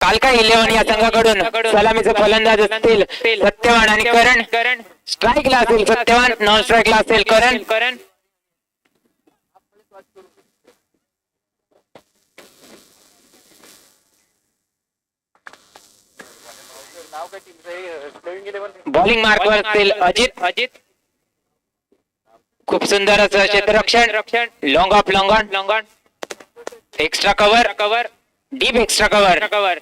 कालका 11 या संघाकडून सलामीचे फलंदाज असतील सत्यवान आणि करण. स्ट्राईकला असेल सत्यवान, नॉन स्ट्राईकला असेल करण. बॉलिंग मार्कवर असतील अजित. खूप सुंदर असं क्षेत्ररक्षण. Long of long on. Extra cover. Deep extra cover.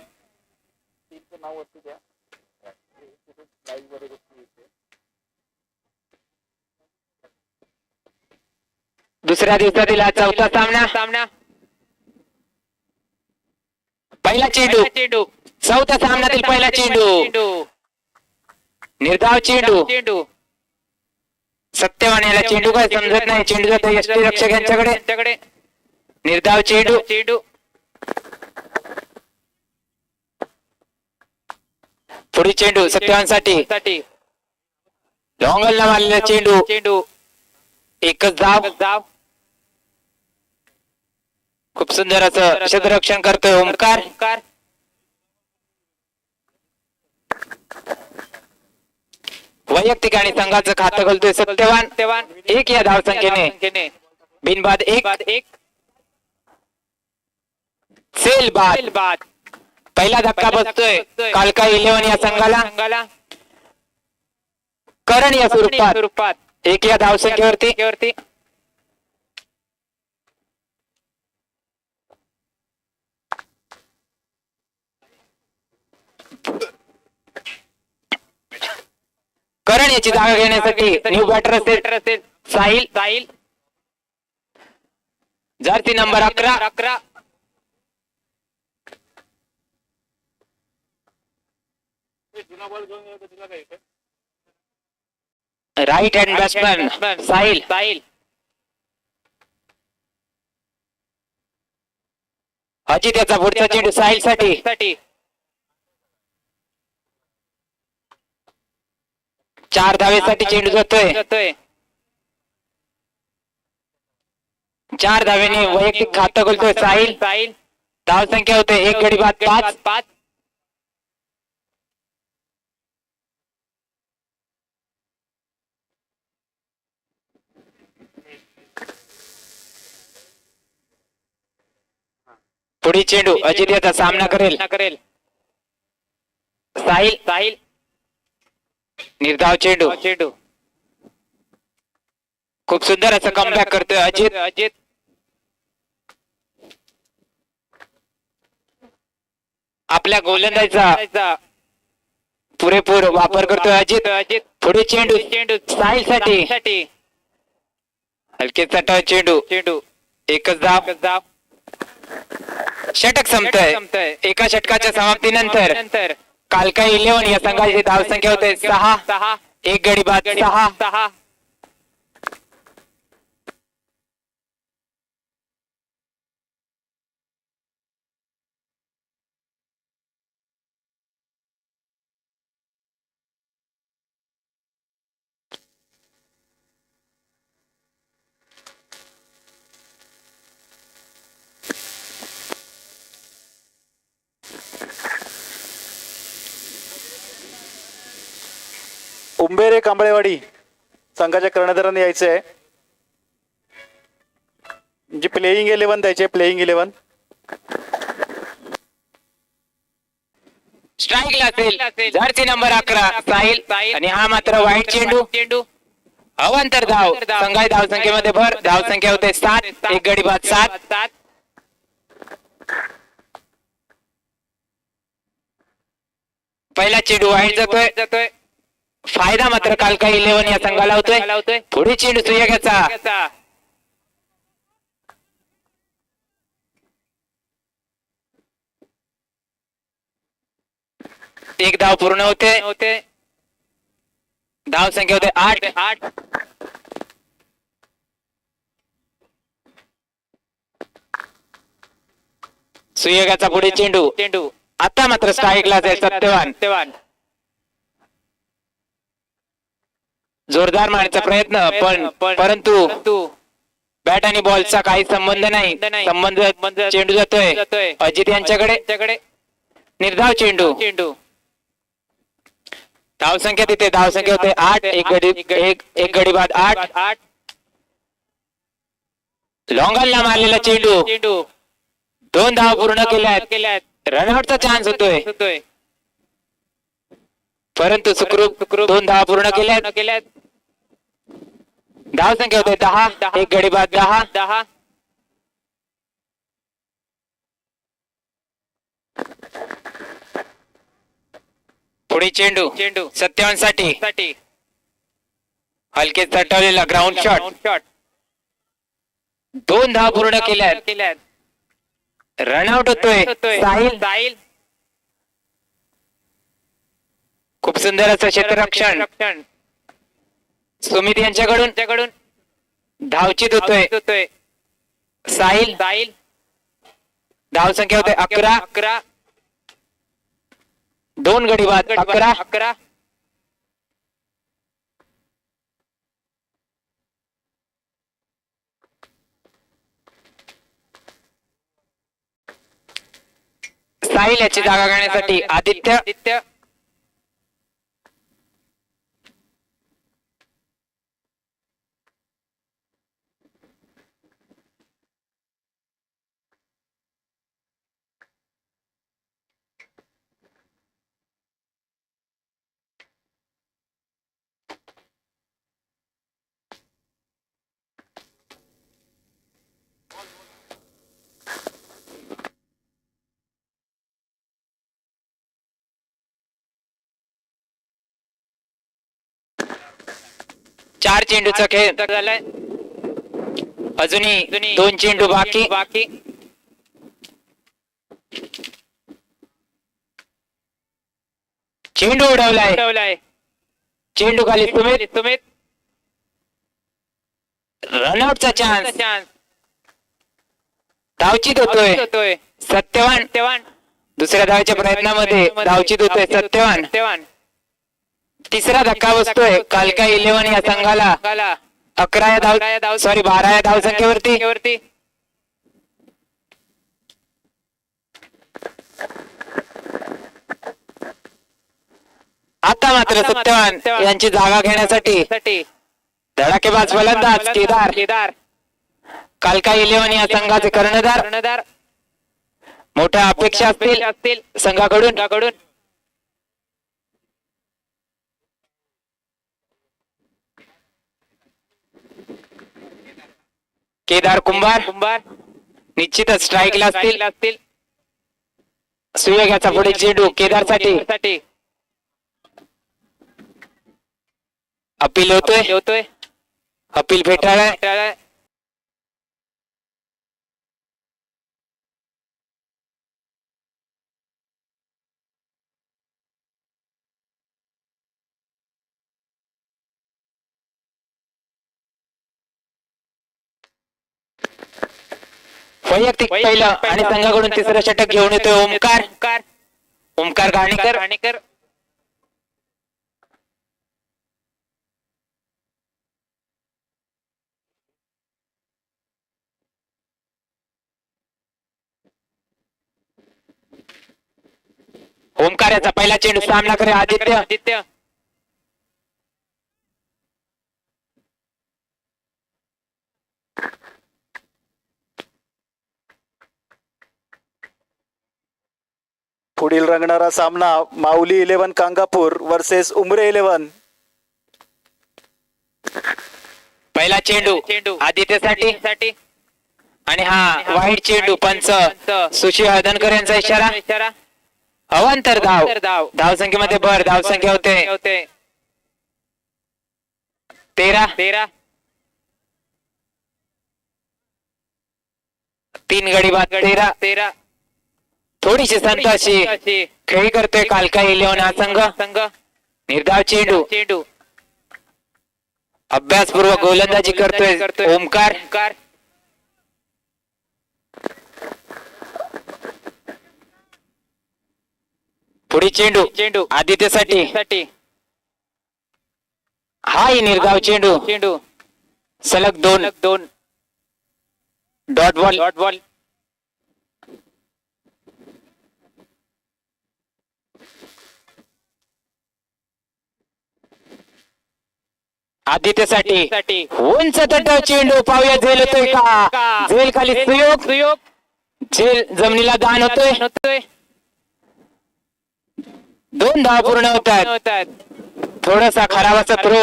दुसऱ्या दिवसातील हा चौथा सामना. पहिला चेंडू. चौथ्या सामन्यातील पहिला चेंडू. निर्धाव चेंडू. सत्यवान याला चेंडू काय समजत नाही. चेंडू जातो यष्टीरक्षक यांच्याकडे. निर्धाव चेंडू. पुढील चेंडू सत्यवानसाठी. लॉंगलला मारलेला चेंडू. एकच धाव. खूप सुंदर असं क्षेत्ररक्षण करतोय ओमकार. वैयक्तिक आणि संघाचं खातं खोलतोय सत्यवान. 1 या धावसंख्येने बिनबाद 1. सेल बाद. पहिला धक्का बसतोय कालका 11 या संघाला. करण या स्वरूपात 1 या धावसंख्येवरती. करण याची जागा घेण्यासाठी न्यू बॅटर असेल Sahil. Jersey number 11. Right hand batsman Sahil. Ajit याचा पुढचा चेंडू साहिल साठी. 4 धावेसाठी चेंडू जातोय. 4 धावेने वैयक्तिक खातं खोलतोय साहिल. धाव संख्या होते 1 गडी बाद 5. पुढील चेंडू अजित याचा सामना करेल. साहिल. निर्धाव चेंडू. खूप सुंदर असं कमबॅक करतोय अजित. आपल्या गोलंदाजीचा पुरेपूर वापर करतोय अजित. पुढे चेंडू साहिल साठी. हलके सटाव चेंडू. एकच धाव. षटक संपतंय. एका षटकाच्या समाप्तीनंतर कालका 11 या संघाची धावसंख्या होते 6. 1 गडी बाद 6. उंबेरे कांबळेवाडी संघाच्या कर्णधारांनी यायचं आहे. जी प्लेइंग 11 द्यायचे. प्लेइंग 11. स्ट्राईकला असेल जर्सी नंबर 11 साहिल. आणि हा मात्र वाईट चेंडू. अवांतर धाव. संघाची धावसंख्येमध्ये भर. धावसंख्या होते 7. 1 गडी बाद 7. पहिला चेंडू वाईट जातोय. फायदा मात्र कालका 11 या संघाला होतोय. पुढे चेंडू सुयगाचा. एक धाव पूर्ण होते. धाव संख्या होते 8. सुयगाचा पुढे चेंडू. आता मात्र स्ट्राईकला जाईल सत्यवान. जोरदार मारण्याचा प्रयत्न परंतु बॅट आणि बॉलचा काही संबंध नाही. संबंध चेंडू जातोय अजित यांच्याकडे. निर्धाव चेंडू धावसंख्या तिथे धावसंख्या होते 8 एक गडी बाद 8 लॉंगलला मारलेला चेंडू 2 धाव पूर्ण केल्यात रनआउटचा चान्स होतोय परंतु सुखरूप 2 धाव पूर्ण केल्यात धावसंख्या होते 10 एक गडी बाद 10 पुढे चेंडू सत्यावन साठी हलके तटवलेला ग्राउंड शॉट 2 धाव पूर्ण केल्यात रनआउट होतोय साहिल खूप सुंदर असं क्षेत्ररक्षण सुमित यांच्याकडून धावचित होतोय साहिल धावसंख्या होते 11 2 गडी बाद 11 साहिल याची जागा घेण्यासाठी आदित्य चार चेंडूचा खेळ झालाय अजूनही 2 चेंडू बाकी चेंडू उडवलाय चेंडू खाली सुमित रनआउटचा चान्स धावचित होतोय सत्यवान दुसऱ्या धावेच्या प्रयत्नामध्ये धावचित होतोय सत्यवान तिसरा धक्का बसतोय कालका 11 या संघाला 12 या धावसंख्येवरती आता मात्र सत्यवान यांची जागा घेण्यासाठी धडाकेबाज फलंदाज केदार कालका 11 या संघाचे कर्णधार मोठ्या अपेक्षा असतील संघाकडून केदार कुंभार निश्चितच स्ट्राईकला असतील सुयोगाचा पुढे चेंडू केदार साठी अपील होतोय अपील फेटाळाय वैयक्तिक पहिलं आणि संघाकडून तिसरं षटक घेऊन येतोय ओमकार घाणेकर ओमकार याचा पहिला चेंडू सामना करे आदित्य पुढील रंगणारा सामना माऊली 11 कांगापूर वर्सेस उमरे 11. पहिला चेंडू आदित्यसाठी आणि हा वाईट चेंडू पंच सुशील हळदणकर यांचा इशारा अवांतर धावसंख्येमध्ये भर धावसंख्या होते 13 3 गडी बाद 13 थोडीशी संताशी खेळी करतोय कालका 11 हा संघ निर्धाव चेंडू अभ्यासपूर्वक गोलंदाजी करतोय ओमकार पुढे चेंडू आदित्यसाठी हाही निर्धाव चेंडू सलग दोन डॉट बॉल आदित्यसाठी उंच तटाव चेंडू पाहूया झेल होतोय का झेल खाली सुयोग झेल जमिनीला दान होतोय 2 धावा पूर्ण होतात थोडासा खराबाचा थ्रो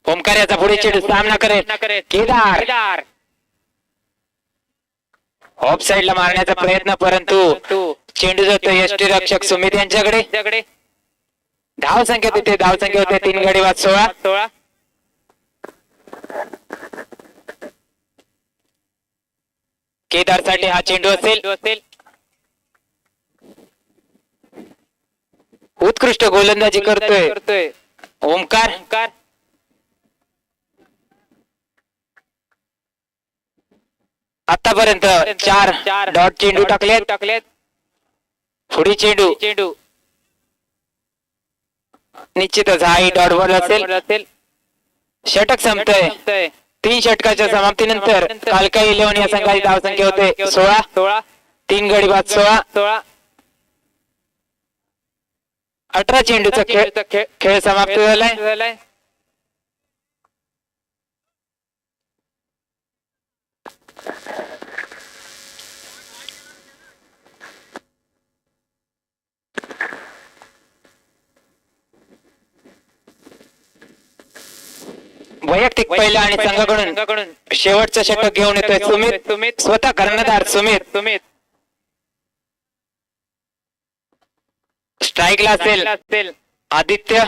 ओमकार याचा पुढे चेंडू सामना करेल केदार ऑफ साइडला मारण्याचा प्रयत्न परंतु चेंडू जातो यष्टी रक्षक सुमित यांच्याकडे धाव संख्या तिथे धाव संख्या होते 3 गडी बाद 16 केदार साठी हा चेंडू असेल उत्कृष्ट गोलंदाजी करतोय ओमकार आतापर्यंत 4 डॉट चेंडू टाकलेत पुढे चेंडू निश्चितच हा डॉट बॉल असेल षटक संपतोय 3 षटकाच्या समाप्तीनंतर कालका 11 या संघाची धावसंख्या होते 16 3 गडी बाद 16 18 चेंडूचा खेळ समाप्त झालाय वैयक्तिक पहिला आणि संघाकडून शेवटचं षटक घेऊन येतोय सुमित स्वतः कर्णधार सुमित स्ट्राईकला असेल आदित्य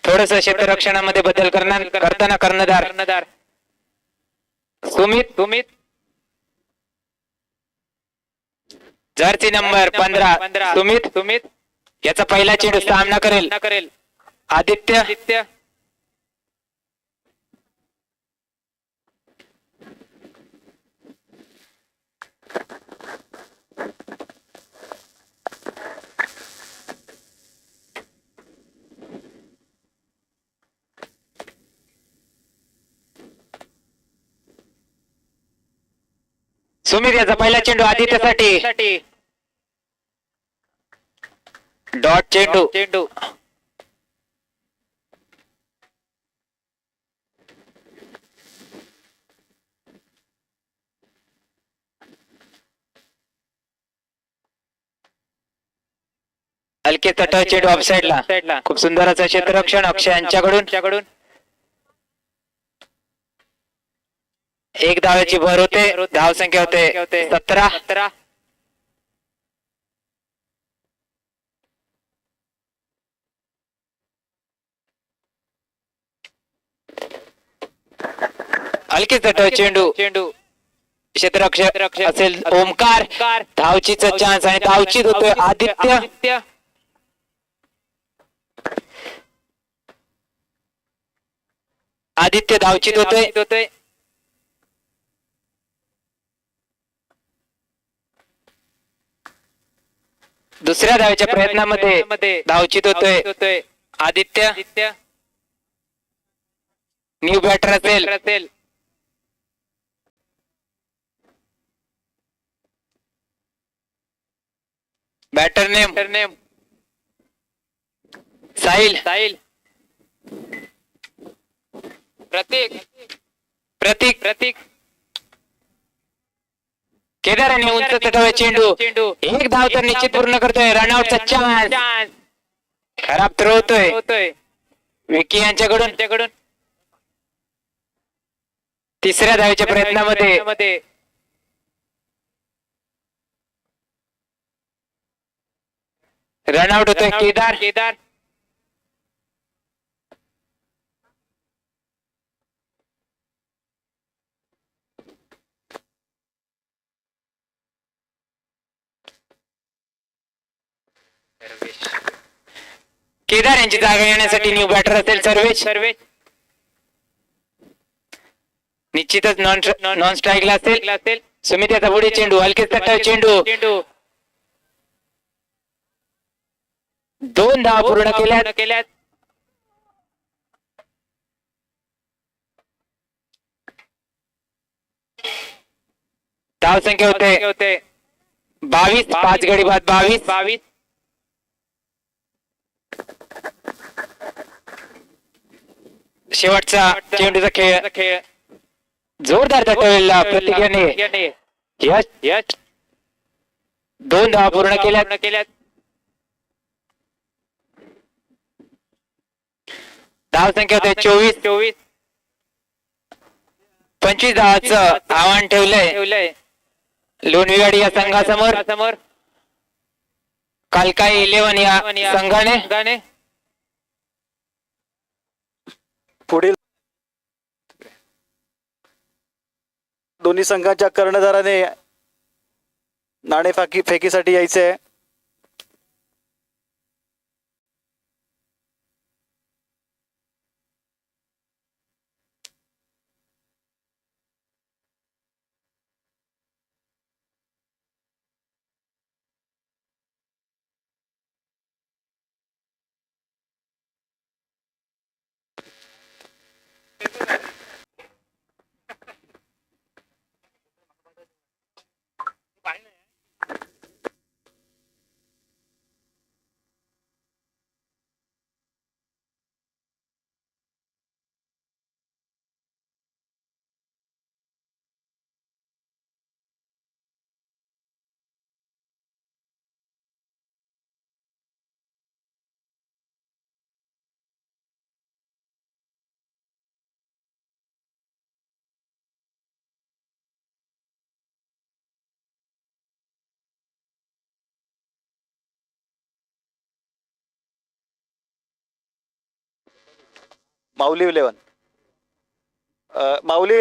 थोडस क्षेत्ररक्षणामध्ये बदल करताना कर्णधार सुमित जर्सी नंबर 15 सुमित याचा पहिला चेंडू सामना करेल आदित्य सुमित याचा पहिला चेंडू आदित्यसाठी डॉट चेंडू हलके तटाव चेंडू ऑफ साइडला खूप सुंदर असं क्षेत्ररक्षण अक्षय यांच्याकडून एक धावाची भर होते धाव संख्या होते 17 हलके तटाव चेंडू क्षेत्ररक्षक असेल ओमकार धावचीचा चान्स आणि धावचीत होतोय आदित्य धावचीत होतोय दुसऱ्या धावेच्या प्रयत्नामध्ये धावचीत होतोय आदित्य न्यू बॅटर असेल बॅटर नेम साहिल प्रतीक केदार आणि उंच तटावर चेंडू एक धाव तर निश्चित पूर्ण करतोय रनआउटचा चान्स खराब थ्रो होतोय विकी यांच्याकडून तिसऱ्या धावेच्या प्रयत्नामध्ये रनआउट होतोय केदार केदार यांची जागा येण्यासाठी न्यू बॅटर असेल सर्वेश निश्चितच नॉन स्ट्राईकला असेल सुमित याचा पुढे चेंडू हलकेच तट्टा चेंडू 2 धावा पूर्ण केल्यात धाव संख्या होते 22 5 गडी बाद 22 शेवटचा चेंडूचा खेळ जोरदार तटवलेला प्रतिक्रियाने यश 2 धावा पूर्ण केल्यात धाव संख्या होते 24 25 धावाचं आव्हान ठेवलंय लोणविवाडी या संघासमोर कालकाई 11 या संघाने पुढील दोन्ही संघाच्या कर्णधाराने नाणेफेकी फेकीसाठी यायचे आहे. माऊली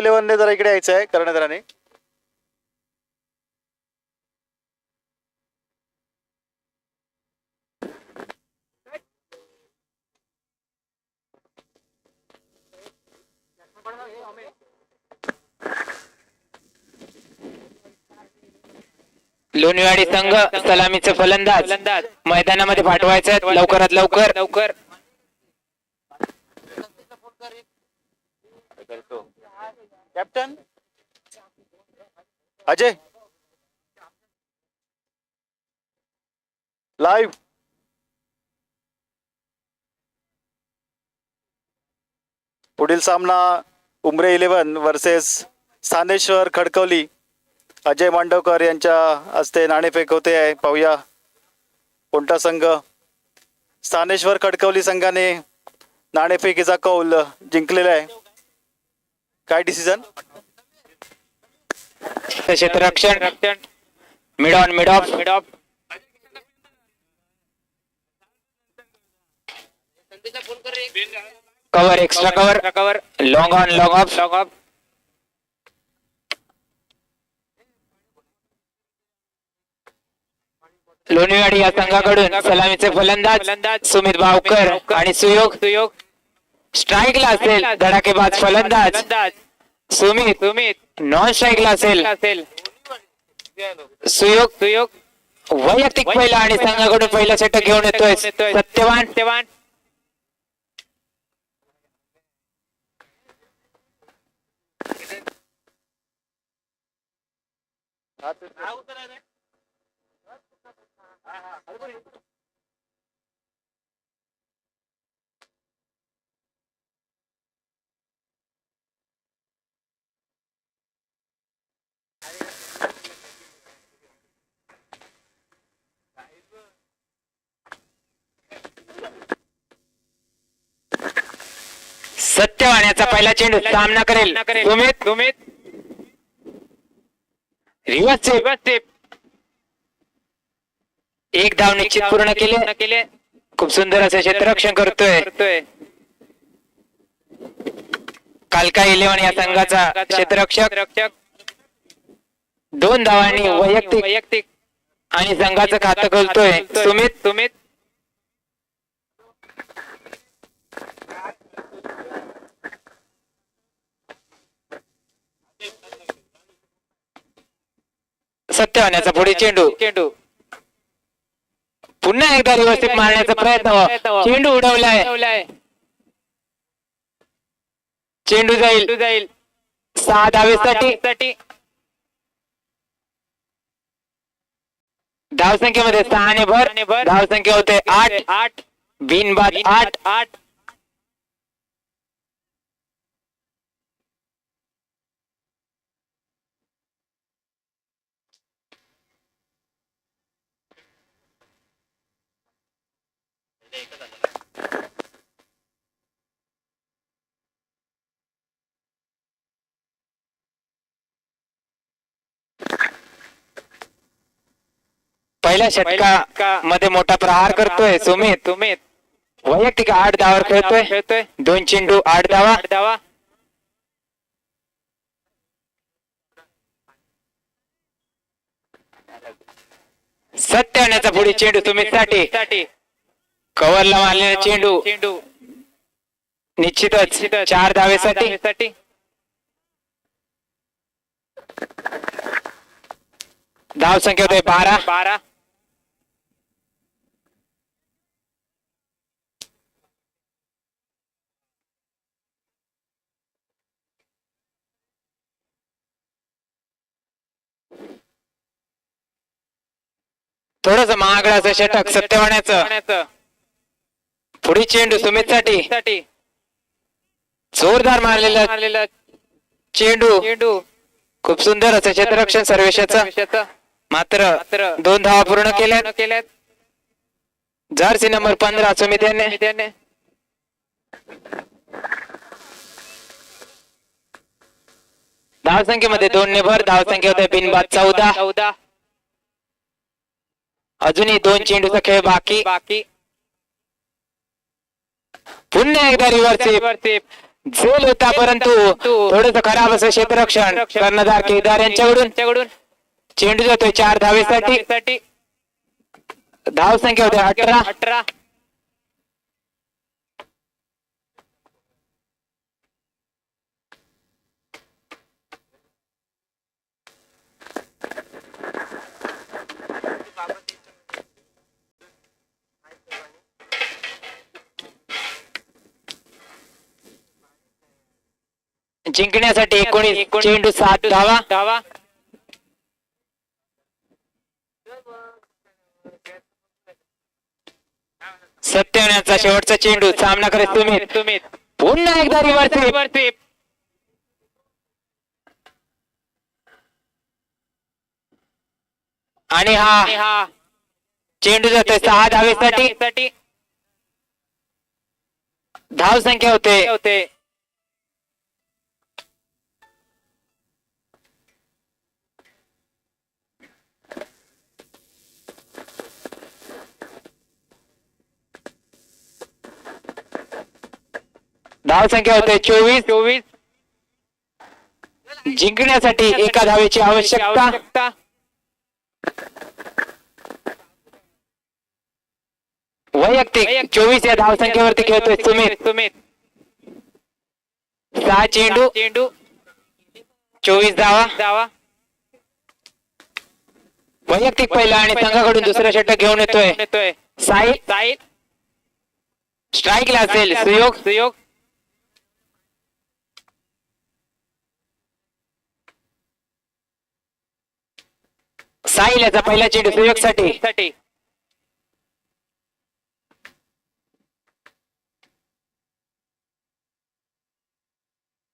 11 ने जरा इकडे यायचं आहे कर्णधाराने. लोणीवाडी संघ सलामीचे फलंदाज मैदानामध्ये पाठवायचे लवकरात लवकर कॅप्टन अजय लाईव्ह पुढील सामना उमरे 11 वर्सेस स्थानेश्वर खडकवली. अजय मांडवकर यांच्या हस्ते नाणेफेक होते आहे. पाहूया कोणता संघ. स्थानेश्वर खडकवली संघाने नाणेफेकीचा कौल जिंकलेला आहे. काय डिसिजन. क्षेत्ररक्षण mid off cover extra cover long off Loniwadi या संघाकडून सलामीचे फलंदाज सुमित भावकर आणि सुयोग स्ट्राईकला असेल धडाकेबाज फलंदाज सुमित नॉन स्ट्राईकला असेल सुयोग वैयक्तिक पहिला आणि संघाकडून पहिला षटक घेऊन येतोय सत्यवान. सत्यवान याचा पहिला चेंडू सामना करेल सुमित रिवर्स स्टेप एक धाव निश्चित पूर्ण केले. खूप सुंदर असं क्षेत्ररक्षण करतोय कालका 11 या संघाचा क्षेत्ररक्षक. 2 धावांनी वैयक्तिक आणि संघाचं खातं खोलतोय सुमित सत्य पुढे चेंडू चेंडू पुन्हा एकदा रिव्हर्सिप मारण्याचा प्रयत्न चेंडू उडवलाय चेंडू जाईल 6 धावेसाठी धावसंख्येमध्ये 6 ने भर धावसंख्या होते 8 बिनबाद 8 पहिल्या षटका मध्ये मोठा प्रहार करतोय सुमित वैयक्तिक 8 धावावर खेळतोय 2 चेंडू 8 धावा सत्य पुढे चेंडू सुमित साठी कव्हरला मारलेला चेंडू निश्चितच 4 धावेसाठी धाव संख्या होते 12 थोडस महागडाचं षटक सत्यवाण्याचं पुढे चेंडू सुमित साठी जोरदार मारलेला चेंडू खूप सुंदर असं क्षेत्ररक्षण सर्वेशाचं मात्र 2 धावा पूर्ण केल्यात जर्सी नंबर 15 सुमित याने धावसंख्येमध्ये 2 ने भर धावसंख्या होते बिनबाद 14 अजूनही 2 चेंडूचा खेळ बाकी पुन्हा एकदा रिव्हर्सिप झेल होता परंतु थोडस खराब असं क्षेत्ररक्षण कर्णधार केदार यांच्याकडून चेंडू जातोय 4 धावेसाठी धाव संख्या होते 18 जिंकण्यासाठी 19 चेंडू 7 धावा सत्यावण्याचा शेवटचा चेंडू सामना करत सुमित पुन्हा एकदा रिव्हर्सिप आणि हा चेंडू जातोय 6 धावेसाठी धाव संख्या होते 24 जिंकण्यासाठी 1 धावेची आवश्यकता वैयक्तिक 24 या धावसंख्येवरती खेळतोय सुमित 6 चेंडू 24 धावा वैयक्तिक पहिला आणि संघाकडून दुसरा षटक घेऊन येतोय साहिल स्ट्राईकला असेल सुयोग साहिल याचा पहिला चेंडू सुयोग साठी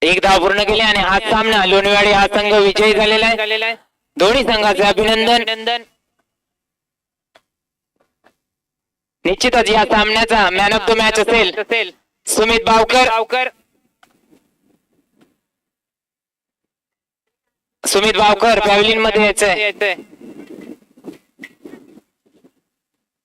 एक धाव पूर्ण केली आणि हा सामना लोणीवाडी हा संघ विजयी झालेला आहे दोन्ही संघाचे अभिनंदन निश्चितच या सामन्याचा मॅन ऑफ द मॅच असेल सुमित बावकर पॅव्हलियन मध्ये यायचंय